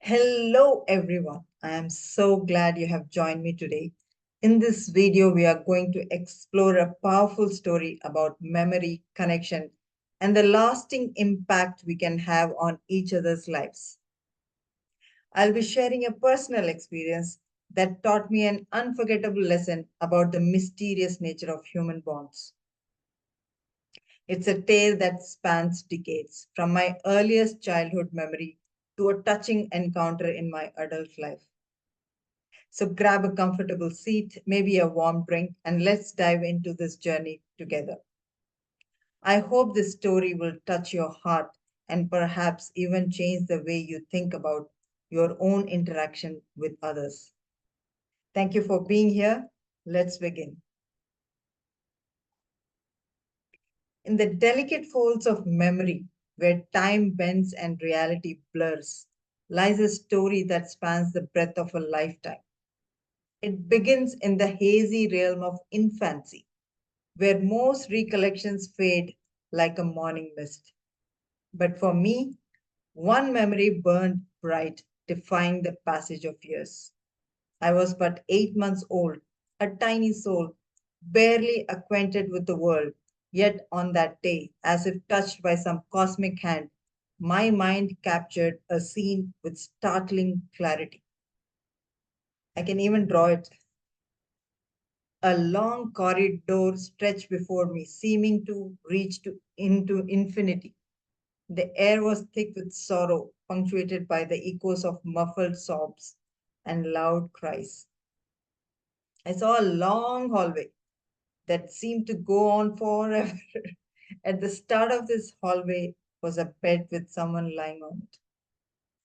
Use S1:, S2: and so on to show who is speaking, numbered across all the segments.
S1: Hello, everyone. I am so glad you have joined me today. In this video, we are going to explore a powerful story about memory, connection, and the lasting impact we can have on each other's lives. I'll be sharing a personal experience that taught me an unforgettable lesson about the mysterious nature of human bonds. It's a tale that spans decades, from my earliest childhood memory to a touching encounter in my adult life. So grab a comfortable seat, maybe a warm drink, and let's dive into this journey together. I hope this story will touch your heart and perhaps even change the way you think about your own interaction with others. Thank you for being here. Let's begin. In the delicate folds of memory, where time bends and reality blurs, lies a story that spans the breadth of a lifetime. It begins in the hazy realm of infancy, where most recollections fade like a morning mist. But for me, one memory burned bright, defying the passage of years. I was but 8 months old, a tiny soul, barely acquainted with the world. Yet on that day, as if touched by some cosmic hand, my mind captured a scene with startling clarity. I can even draw it. A long corridor stretched before me, seeming to into infinity. The air was thick with sorrow, punctuated by the echoes of muffled sobs and loud cries. I saw a long hallway that seemed to go on forever. At the start of this hallway was a bed with someone lying on it.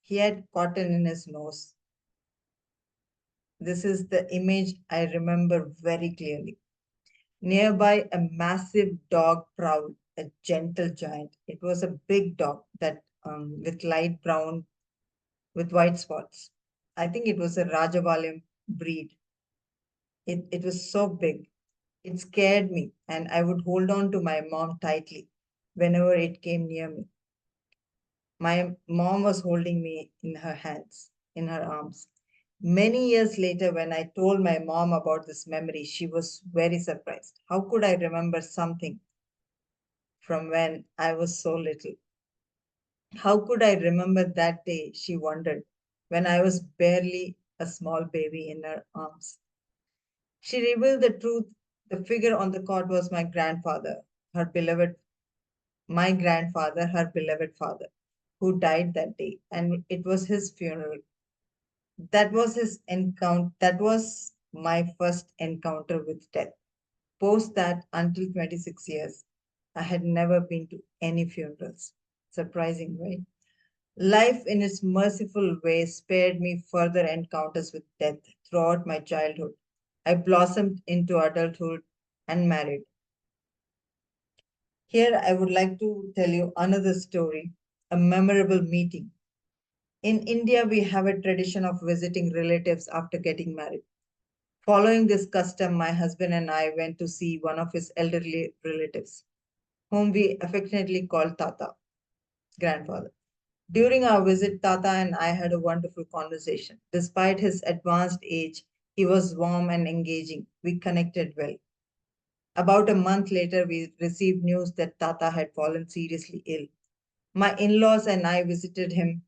S1: He had cotton in his nose. This is the image I remember very clearly. Nearby, a massive dog prowled, a gentle giant. It was a big dog that with light brown with white spots. I think it was a Rajavalim breed. It was so big. It scared me, and I would hold on to my mom tightly whenever it came near me. My mom was holding me in her hands, in her arms. Many years later, when I told my mom about this memory, she was very surprised. How could I remember something from when I was so little? How could I remember that day, she wondered, when I was barely a small baby in her arms? She revealed the truth. The figure on the cot was my grandfather, her beloved, my grandfather, her beloved father, who died that day, and it was his funeral. That was his encounter. That was my first encounter with death. Post that, until 26 years, I had never been to any funerals. Surprising, right? Life, in its merciful way, spared me further encounters with death throughout my childhood. I blossomed into adulthood and married. Here, I would like to tell you another story, a memorable meeting. In India, we have a tradition of visiting relatives after getting married. Following this custom, my husband and I went to see one of his elderly relatives, whom we affectionately call Tata, grandfather. During our visit, Tata and I had a wonderful conversation. Despite his advanced age, he was warm and engaging. We connected well. About a month later, we received news that Tata had fallen seriously ill. My in laws and I visited him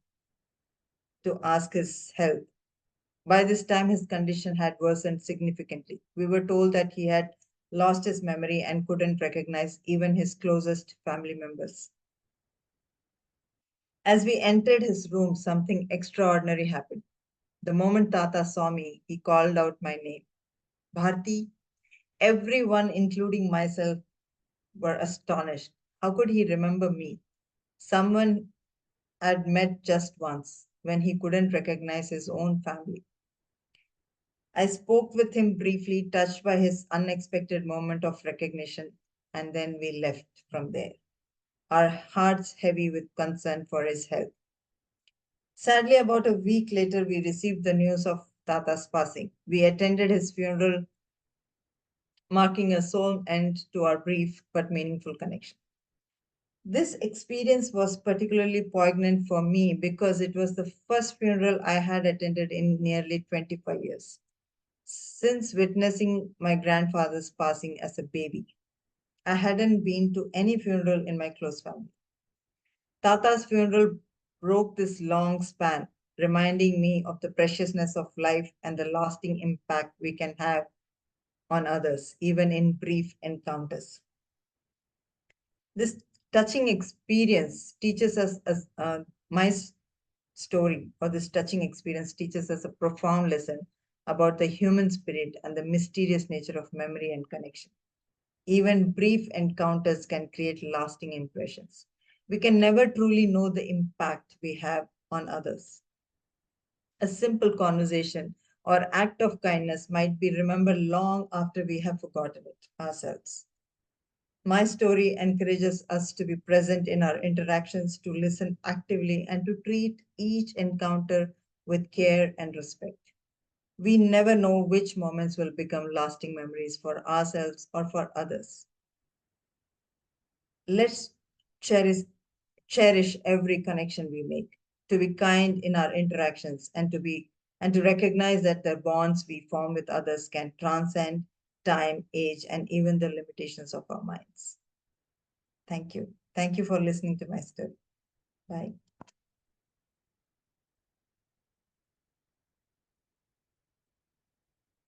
S1: to ask his health. By this time, his condition had worsened significantly. We were told that he had lost his memory and couldn't recognize even his closest family members. As we entered his room, something extraordinary happened. The moment Tata saw me, he called out my name. Bharti, everyone, including myself, were astonished. How could he remember me? Someone I'd met just once when he couldn't recognize his own family. I spoke with him briefly, touched by his unexpected moment of recognition, and then we left from there, our hearts heavy with concern for his health. Sadly, about a week later, we received the news of Tata's passing. We attended his funeral, marking a solemn end to our brief but meaningful connection. This experience was particularly poignant for me because it was the first funeral I had attended in nearly 25 years. Since witnessing my grandfather's passing as a baby, I hadn't been to any funeral in my close family. Tata's funeral broke this long span, reminding me of the preciousness of life and the lasting impact we can have on others, even in brief encounters. This touching experience teaches us, story, or this touching experience teaches us a profound lesson about the human spirit and the mysterious nature of memory and connection. Even brief encounters can create lasting impressions. We can never truly know the impact we have on others. A simple conversation or act of kindness might be remembered long after we have forgotten it ourselves. My story encourages us to be present in our interactions, to listen actively, and to treat each encounter with care and respect. We never know which moments will become lasting memories for ourselves or for others. Let's cherish, cherish every connection we make, to be kind in our interactions, and to recognize that the bonds we form with others can transcend time, age, and even the limitations of our minds. Thank you. Thank you for listening to my story. Bye.